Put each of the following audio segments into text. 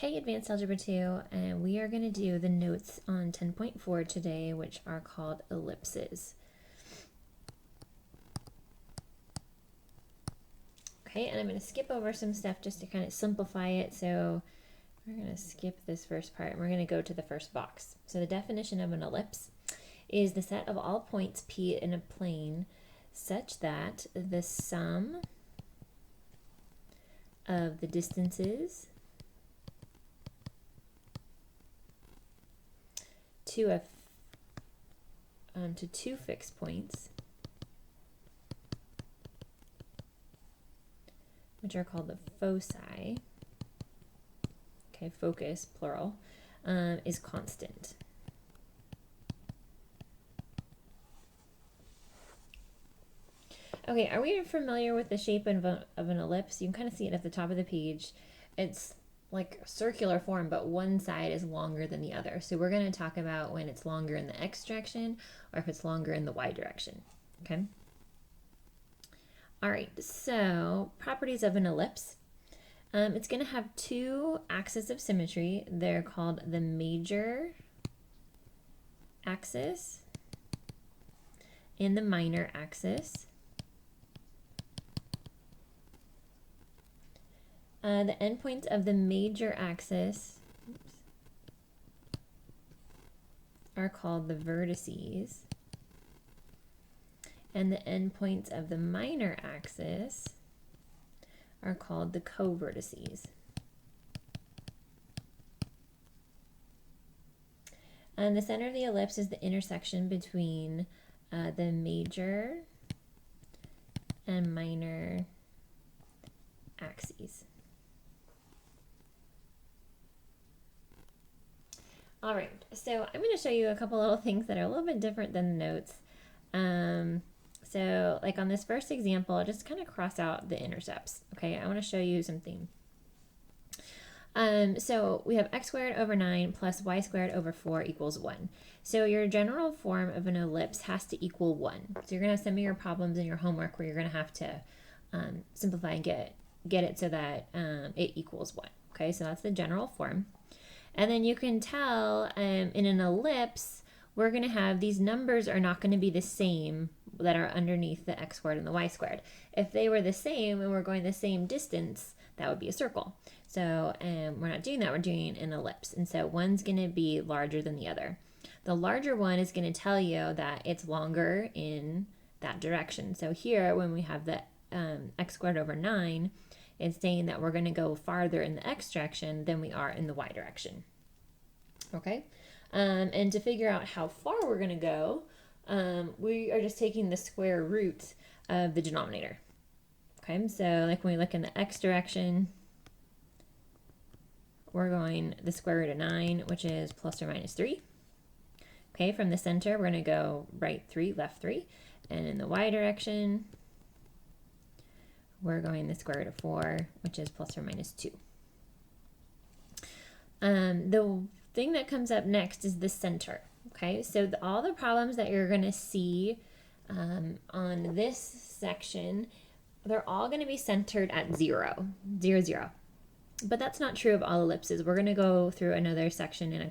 Hey, Advanced Algebra 2, and we are going to do the notes on 10.4 today, which are called ellipses. Okay, and I'm going to skip over some stuff just to kind of simplify it. So we're going to skip this first part and we're going to go to the first box. So the definition of an ellipse is the set of all points P in a plane such that the sum of the distances to two fixed points, which are called the foci, okay, focus, plural, is constant. Okay, are we familiar with the shape of an ellipse? You can kind of see it at the top of the page. It's like a circular form, but one side is longer than the other. So we're going to talk about when it's longer in the x direction or if it's longer in the y direction, okay? All right, so properties of an ellipse. It's going to have two axes of symmetry. They're called the major axis and the minor axis. The endpoints of the major axis are called the vertices, and the endpoints of the minor axis are called the co-vertices. And the center of the ellipse is the intersection between the major and minor axes. All right, so I'm going to show you a couple little things that are a little bit different than the notes. So like on this first example, I'll just kind of cross out the intercepts. Okay, I want to show you something. So we have x squared over 9 plus y squared over 4 equals 1. So your general form of an ellipse has to equal 1. So you're going to have some of your problems in your homework where you're going to have to simplify and get it so that it equals 1. Okay, so that's the general form. And then you can tell in an ellipse, we're going to have these numbers are not going to be the same that are underneath the x squared and the y squared. If they were the same and we're going the same distance, that would be a circle. So we're not doing that, we're doing an ellipse. And so one's going to be larger than the other. The larger one is going to tell you that it's longer in that direction. So here, when we have the x squared over 9, it's saying that we're going to go farther in the x direction than we are in the y direction. Okay? And to figure out how far we're going to go, we are just taking the square root of the denominator. Okay, so like when we look in the x direction, we're going the square root of 9, which is plus or minus 3. Okay, from the center, we're going to go right 3, left 3. And in the y direction, we're going the square root of 4, which is plus or minus 2. The thing that comes up next is the center. Okay, so all the problems that you're going to see on this section, they're all going to be centered at 0, 0, 0. But that's not true of all ellipses. We're going to go through another section in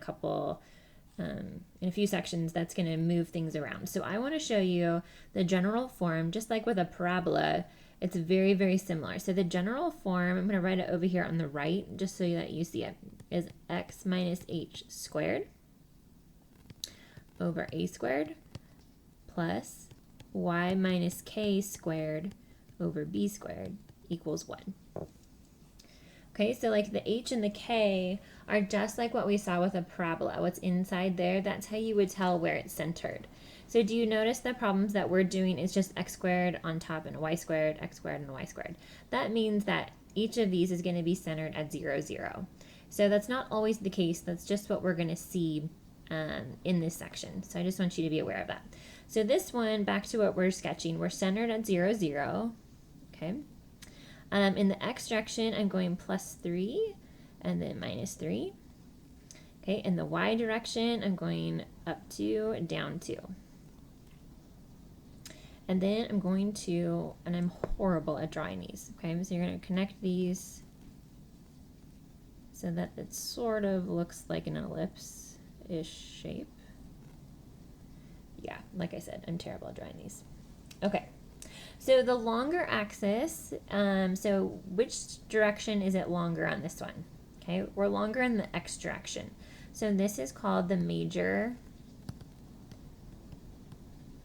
a few sections that's going to move things around. So I want to show you the general form, just like with a parabola. It's very, very similar. So the general form, I'm going to write it over here on the right, just so that you see it, is x minus h squared over a squared plus y minus k squared over b squared equals 1. Okay, so like the h and the k are just like what we saw with a parabola. What's inside there, that's how you would tell where it's centered. So do you notice the problems that we're doing is just x squared on top and y squared, x squared and y squared. That means that each of these is going to be centered at 0, 0. So that's not always the case. That's just what we're going to see in this section. So I just want you to be aware of that. So this one, back to what we're sketching, we're centered at 0, 0. Okay. In the x direction, I'm going plus 3 and then minus 3. Okay, in the y direction, I'm going up 2 and down 2. And then I'm going to, and I'm horrible at drawing these, okay, so you're going to connect these so that it sort of looks like an ellipse-ish shape. Yeah, like I said, I'm terrible at drawing these. Okay, so the longer axis, so which direction is it longer on this one? Okay, we're longer in the x direction. So this is called the major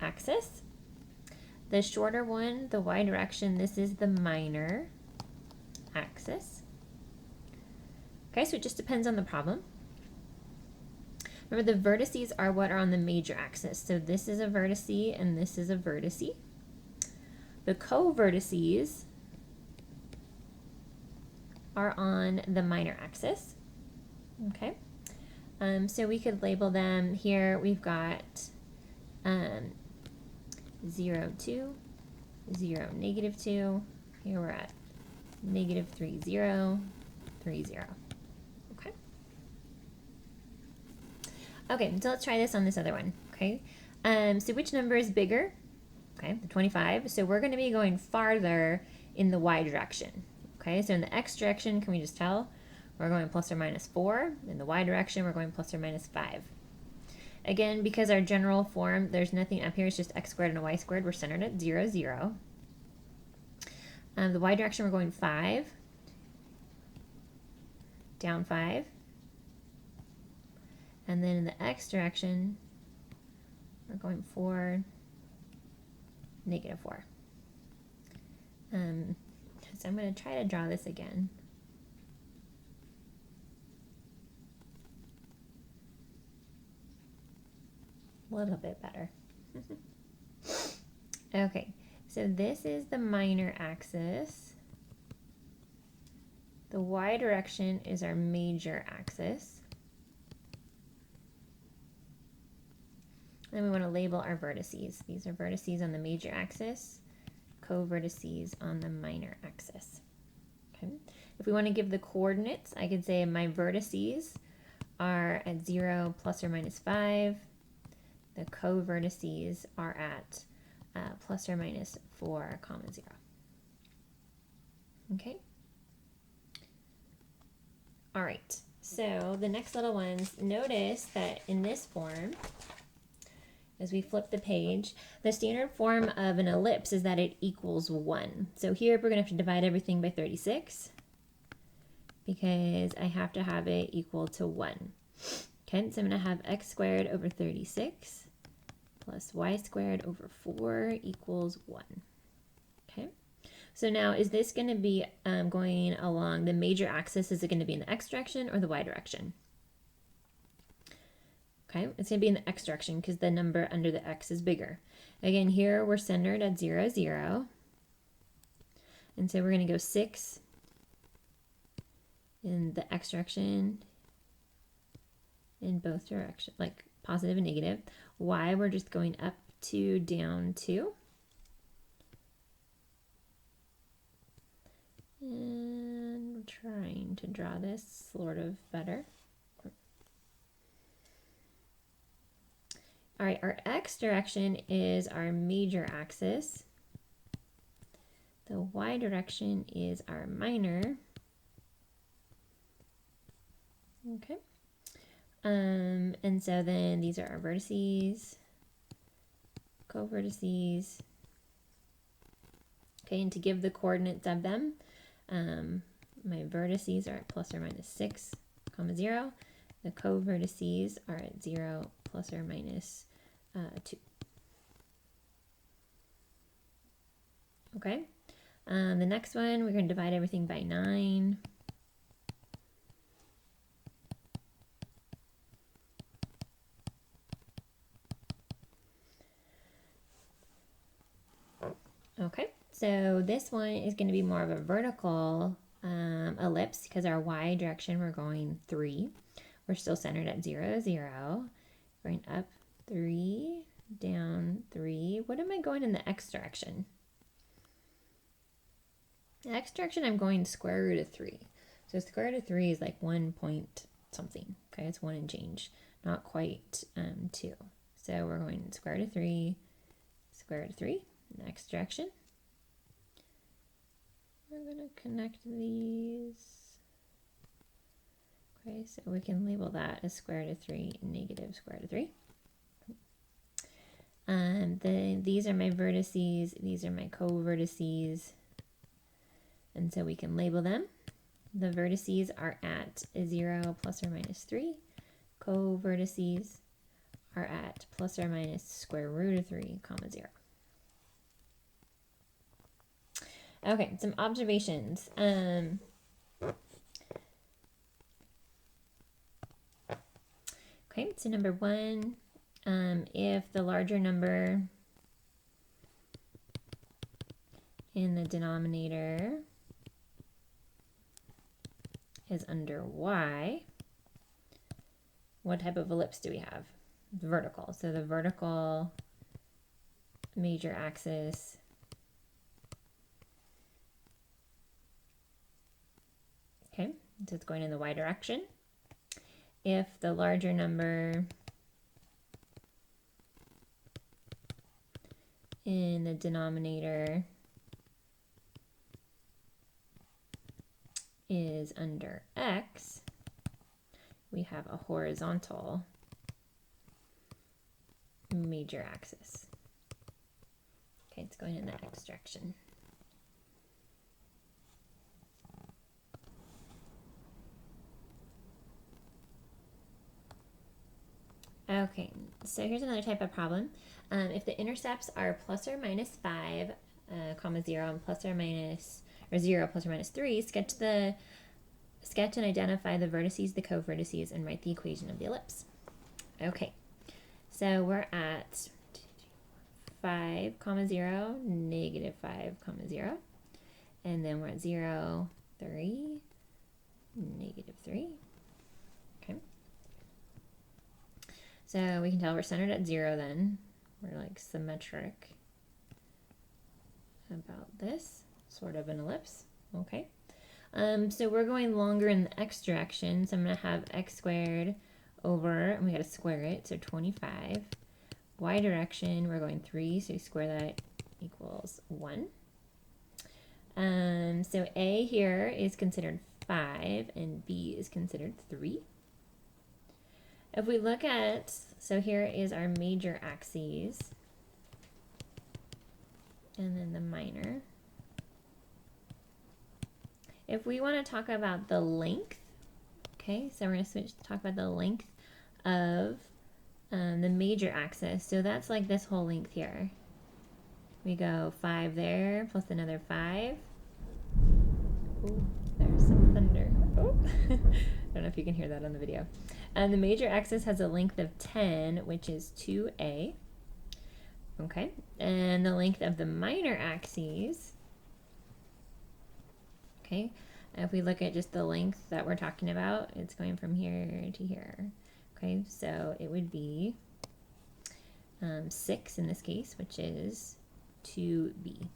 axis. The shorter one, the y direction, this is the minor axis. Okay, so it just depends on the problem. Remember, the vertices are what are on the major axis. So this is a vertice and this is a vertice. The co-vertices are on the minor axis. Okay, so we could label them here. We've got 0, 2, 0, -2. Here we're at -3, 0, 3, 0. Okay. Okay, so let's try this on this other one. Okay, so which number is bigger? Okay, the 25. So we're going to be going farther in the y direction. Okay, so in the x direction, can we just tell? We're going plus or minus 4. In the y direction, we're going plus or minus 5. Again, because our general form, there's nothing up here, it's just x squared and a y squared. We're centered at 0, 0. The y direction, we're going 5, down 5. And then in the x direction, we're going 4, -4. So I'm going to try to draw this again. A little bit better. Okay, so this is the minor axis. The y direction is our major axis. Then we want to label our vertices. These are vertices on the major axis, co-vertices on the minor axis. Okay. If we want to give the coordinates, I could say my vertices are at 0, plus or minus 5. The co-vertices are at plus or minus 4, 0. Okay. All right. So the next little ones, notice that in this form, as we flip the page, the standard form of an ellipse is that it equals 1. So here we're going to have to divide everything by 36 because I have to have it equal to 1. Okay, so I'm going to have x squared over 36 plus y squared over 4 equals 1. Okay, so now is this going to be going along the major axis? Is it going to be in the x direction or the y direction? Okay, it's going to be in the x direction because the number under the x is bigger. Again, here we're centered at 0, 0. And so we're going to go 6 in the x direction in both directions, like positive and negative. Y, we're just going up 2, down 2. And I'm trying to draw this sort of better. All right, our x direction is our major axis. The y direction is our minor. Okay. And so then these are our vertices, co-vertices. Okay, and to give the coordinates of them, my vertices are at plus or minus 6, 0. The co-vertices are at 0, plus or minus 2. Okay, the next one, we're going to divide everything by 9. Okay, so this one is going to be more of a vertical ellipse because our y direction, we're going 3. We're still centered at 0, 0. Going up 3, down 3. What am I going in the x direction? The x direction, I'm going square root of 3. So square root of 3 is like 1 point something. Okay, it's 1 and change, not quite 2. So we're going square root of 3, square root of 3 in the x direction. We're going to connect these. Okay, so we can label that as square root of 3, negative square root of 3. These are my vertices, these are my co-vertices, and so we can label them. The vertices are at 0 plus or minus 3. Co-vertices are at plus or minus square root of 3, comma 0. Okay, some observations. Okay, so number 1, if the larger number in the denominator is under y, what type of ellipse do we have? Vertical. So the vertical major axis okay, so it's going in the y direction. If the larger number in the denominator is under x, we have a horizontal major axis. Okay, it's going in the x direction. Okay, so here's another type of problem. If the intercepts are plus or minus 5, comma 0, and plus or minus, or 0 plus or minus 3, sketch and identify the vertices, the co-vertices, and write the equation of the ellipse. Okay, so we're at 5, comma 0, negative 5, comma 0, and then we're at 0, 3, negative 3. Okay. So we can tell we're centered at 0 then. We're like symmetric about this, sort of an ellipse. Okay. So we're going longer in the x direction, so I'm going to have x squared over, and we got to square it, so 25. Y direction, we're going 3, so we square that equals 1. So A here is considered 5, and B is considered 3. If we look at, so here is our major axes, and then the minor. If we want to talk about the length, okay, so we're going to switch to talk about the length of the major axis. So that's like this whole length here. We go 5 there, plus another 5. Oh, there's some thunder. Oh, I don't know if you can hear that on the video. And the major axis has a length of 10, which is 2a. Okay, and the length of the minor axes, okay, if we look at just the length that we're talking about, it's going from here to here. Okay, so it would be 6 in this case, which is 2b.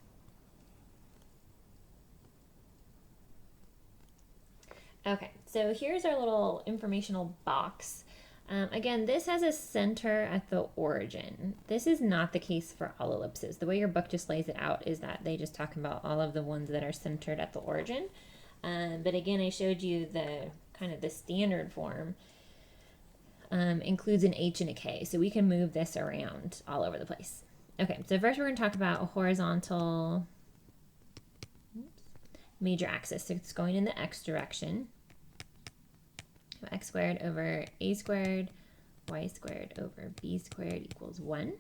Okay, so here's our little informational box. Again, this has a center at the origin. This is not the case for all ellipses. The way your book just lays it out is that they just talk about all of the ones that are centered at the origin. But again, I showed you the kind of the standard form includes an H and a K, so we can move this around all over the place. Okay, so first we're going to talk about a horizontal major axis. So it's going in the x direction. X squared over a squared, y squared over b squared equals 1.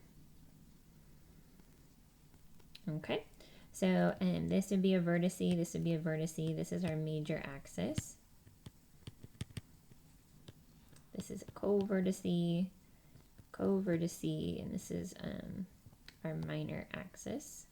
Okay, so and this would be a vertice, this would be a vertice, this is our major axis. This is a co-vertice, and this is our minor axis.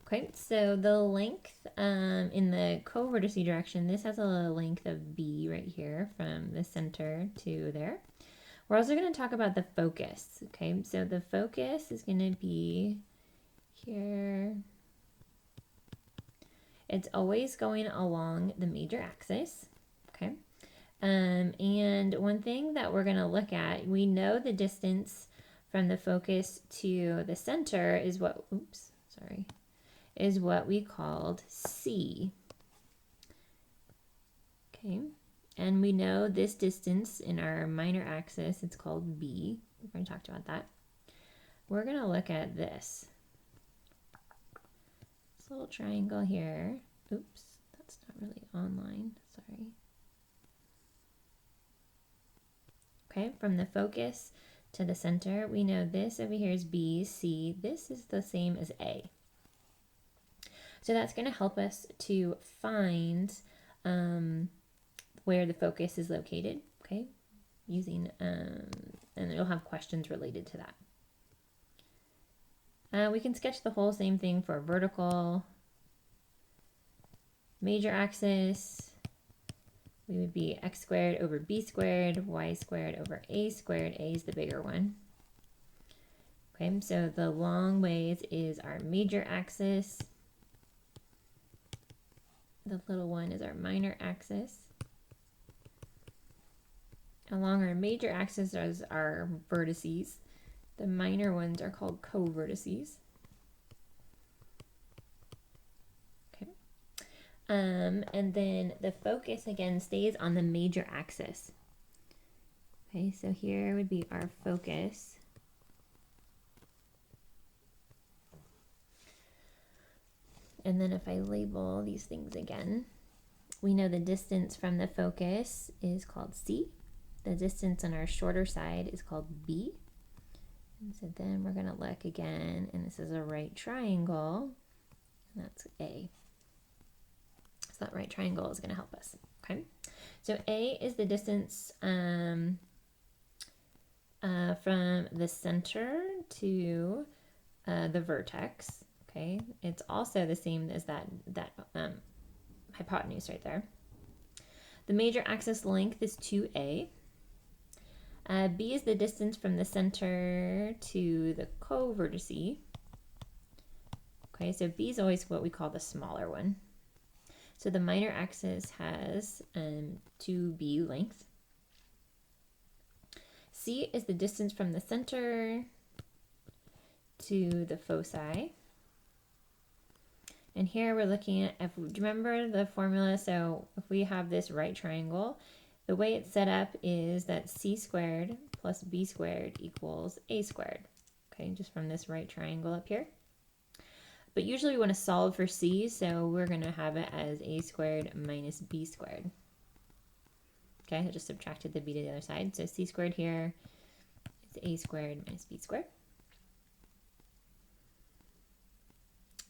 Okay, so the length in the co-vertice direction, this has a length of b right here from the center to there. We're also going to talk about the focus. Okay, so the focus is going to be here. It's always going along the major axis. Okay, and one thing that we're going to look at, we know the distance from the focus to the center is what, is what we called C. Okay, and we know this distance in our minor axis, it's called B. We've already talked about that. We're going to look at this little triangle here. Oops, that's not really online, sorry. Okay, from the focus to the center, we know this over here is B, C. This is the same as A. So that's going to help us to find where the focus is located, okay, using, and you'll have questions related to that. We can sketch the whole same thing for vertical. Major axis, we would be x squared over b squared, y squared over a squared. A is the bigger one. Okay, so the long ways is our major axis. The little one is our minor axis. Along our major axis is our vertices. The minor ones are called co-vertices. Okay. And then the focus again stays on the major axis. Okay, so here would be our focus. And then if I label these things again, we know the distance from the focus is called C. The distance on our shorter side is called B. And so then we're going to look again, and this is a right triangle, and that's A. So that right triangle is going to help us, okay? So A is the distance from the center to the vertex, okay? It's also the same as that hypotenuse right there. The major axis length is 2A. B is the distance from the center to the co-vertice. Okay, so B is always what we call the smaller one. So the minor axis has 2B length. C is the distance from the center to the foci. And here we're looking at, do you remember the formula? So if we have this right triangle, the way it's set up is that C squared plus B squared equals A squared. Okay, just from this right triangle up here. But usually we want to solve for C, so we're going to have it as A squared minus B squared. Okay, I just subtracted the B to the other side. So C squared here is A squared minus B squared.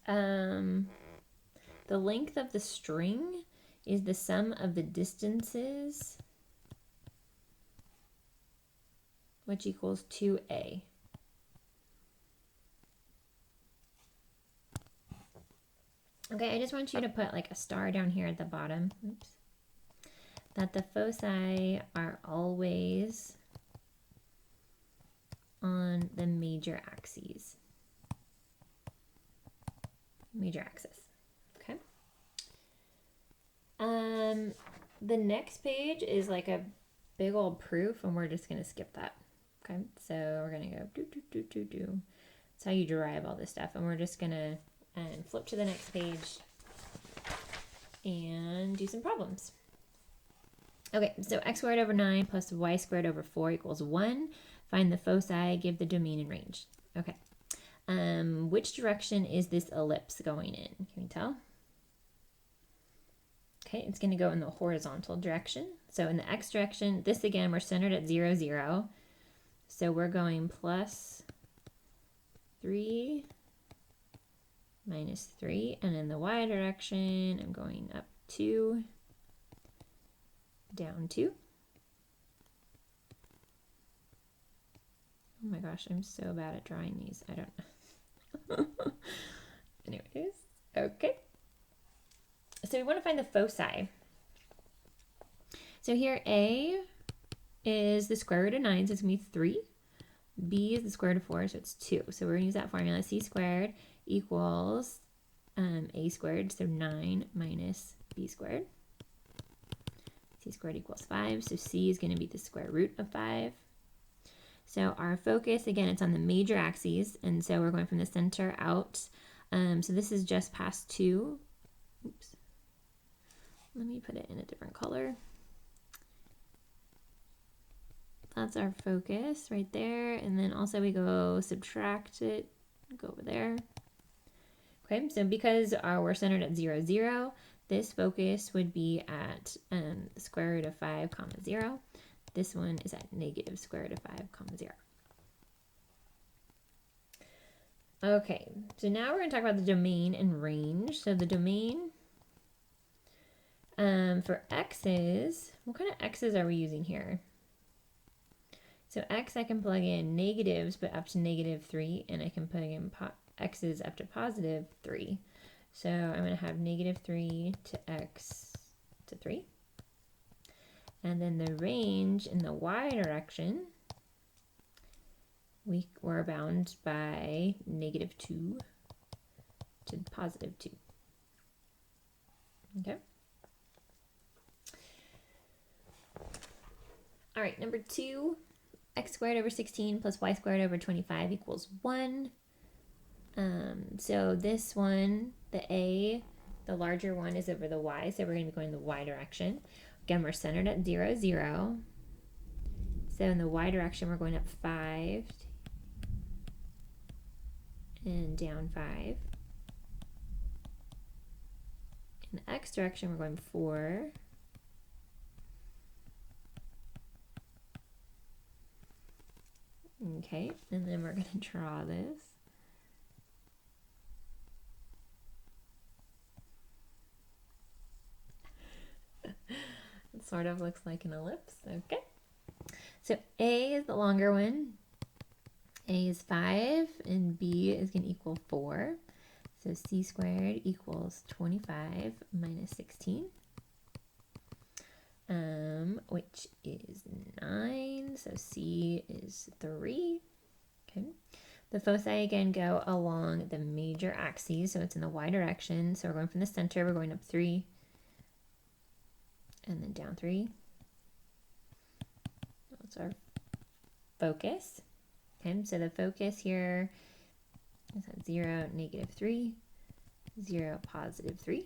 The length of the string is the sum of the distances, which equals 2A. Okay, I just want you to put like a star down here at the bottom. Oops. That the foci are always on the major axes. Major axis. Okay. The next page is like a big old proof, and we're just going to skip that. Okay, so we're going to go do. That's how you derive all this stuff, and we're just going to flip to the next page and do some problems. Okay, so x squared over 9 plus y squared over 4 equals 1. Find the foci, give the domain and range. Okay. Which direction is this ellipse going in? Can you tell? Okay, it's going to go in the horizontal direction. So in the x direction, this again, we're centered at 0, 0. So we're going plus 3 minus 3. And in the y direction, I'm going up 2, down 2. Oh my gosh, I'm so bad at drawing these. I don't know. Anyways, okay. So we want to find the foci. So here A is the square root of 9, so it's going to be 3. B is the square root of 4, so it's 2. So we're going to use that formula. C squared equals A squared, so 9 minus B squared. C squared equals 5, so C is going to be the square root of 5. So our focus, again, it's on the major axes, and so we're going from the center out. So this is just past 2. Oops. Let me put it in a different color. That's our focus right there. And then also we go subtract it, go over there. Okay, so because we're centered at 0, 0, this focus would be at the square root of 5, comma 0. This one is at negative square root of 5, comma 0. Okay, so now we're going to talk about the domain and range. So the domain for x's, what kind of x's are we using here? So x, I can plug in negatives, but up to negative 3, and I can plug in x's up to positive 3. So I'm going to have negative 3 to x to 3. And then the range in the y direction, we're bound by negative 2 to positive 2. Okay. All right, number 2, x squared over 16 plus y squared over 25 equals 1. So this one, the a, the larger one is over the y, so we're going to be going the y direction. Again, we're centered at 0, 0. So in the y direction, we're going up 5 and down 5. In the x direction, we're going 4. Okay, and then we're going to draw this. It sort of looks like an ellipse. Okay. So A is the longer one. A is 5 and B is going to equal 4. So C squared equals 25 minus 16, which is 9. So C is 3. Okay. The foci again go along the major axes, so it's in the y direction. So we're going from the center, we're going up 3 and then down 3. That's our focus. Okay, so the focus here is at 0, negative 3, 0, positive 3.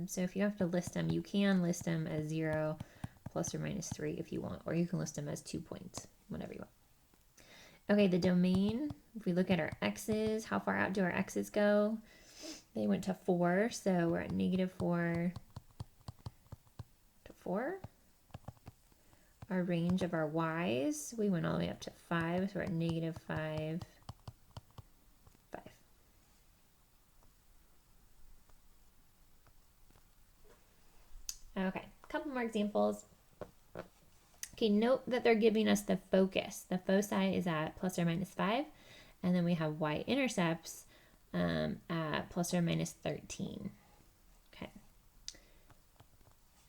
So if you have to list them, you can list them as 0, plus or minus 3 if you want, or you can list them as 2 points, whatever you want. Okay, the domain, if we look at our x's, how far out do our x's go? They went to 4, so we're at negative 4 to 4. Our range of our y's, we went all the way up to 5, so we're at negative 5, 5. Okay, a couple more examples. Okay, note that they're giving us the focus. The foci is at plus or minus 5, and then we have y-intercepts at plus or minus 13. Okay.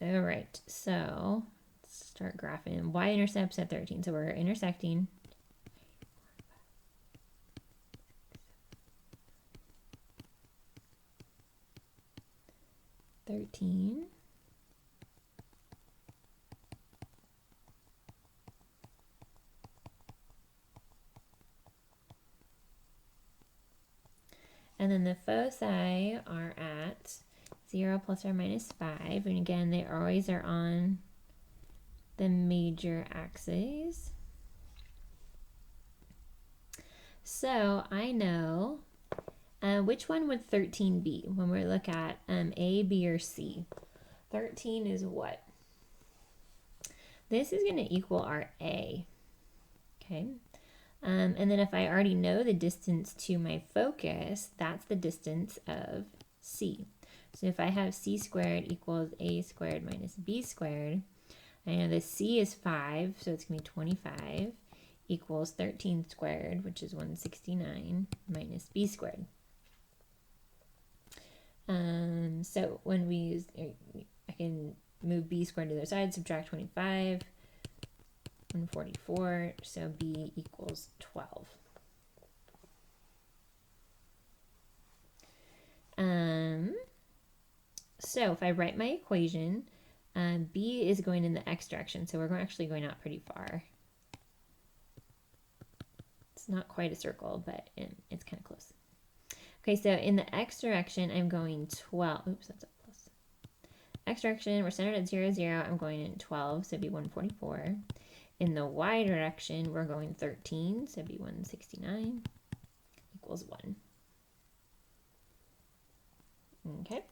All right, so let's start graphing. Y-intercepts at 13, so we're intersecting. And then the foci are at 0 plus or minus 5. And again, they always are on the major axes. So I know which one would 13 be when we look at A, B, or C. 13 is what? This is going to equal our A. Okay. And then if I already know the distance to my focus, that's the distance of C. So if I have C squared equals A squared minus B squared, I know the C is 5, so it's going to be 25, equals 13 squared, which is 169, minus B squared. So when we use, I can move B squared to the other side, subtract 25, 144, so B equals 12. So if I write my equation, B is going in the x direction, so we're actually going out pretty far. It's not quite a circle, but it's kind of close. Okay, so in the x direction, I'm going 12. Oops, that's a plus. X direction, we're centered at 0, 0. I'm going in 12, so it'd be 144. In the y direction, we're going 13, so it'd be 169 equals 1. Okay.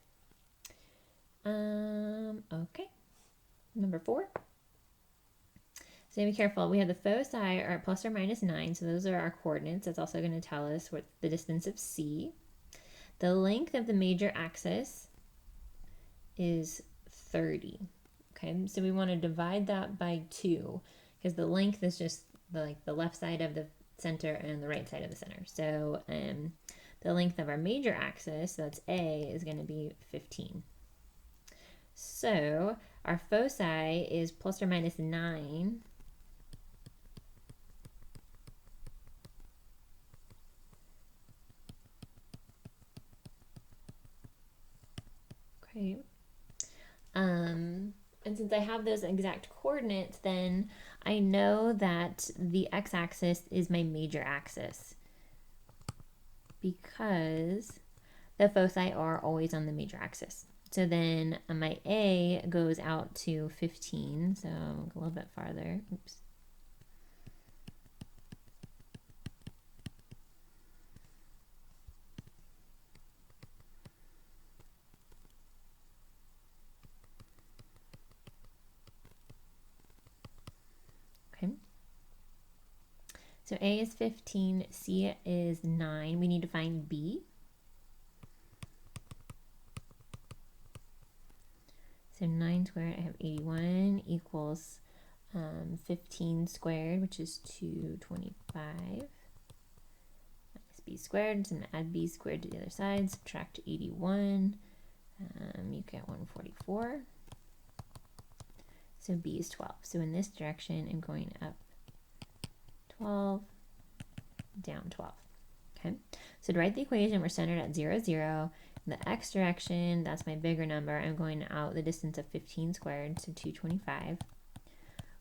Okay. Number 4. So be careful. We have the foci are at plus or minus 9, so those are our coordinates. That's also going to tell us what the distance of C. The length of the major axis is 30. Okay, so we want to divide that by 2 because the length is just the left side of the center and the right side of the center. So the length of our major axis, so that's A, is going to be 15. So our foci is plus or minus 9. Okay. And since I have those exact coordinates, then I know that the x-axis is my major axis because the foci are always on the major axis. So then my A goes out to 15, so a little bit farther. Oops. Okay. So A is 15, C is 9. We need to find B. So 9 squared, I have 81 equals 15 squared, which is 225. Minus b squared, so I'm going to add b squared to the other side, subtract 81. You get 144. So b is 12. So in this direction, I'm going up 12, down 12. Okay, so to write the equation, we're centered at 0, 0. In the x direction, that's my bigger number. I'm going out the distance of 15 squared, so 225.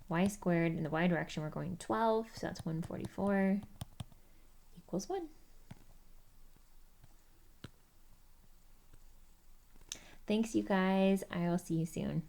Y squared, in the y direction, we're going 12, so that's 144 equals 1. Thanks, you guys. I will see you soon.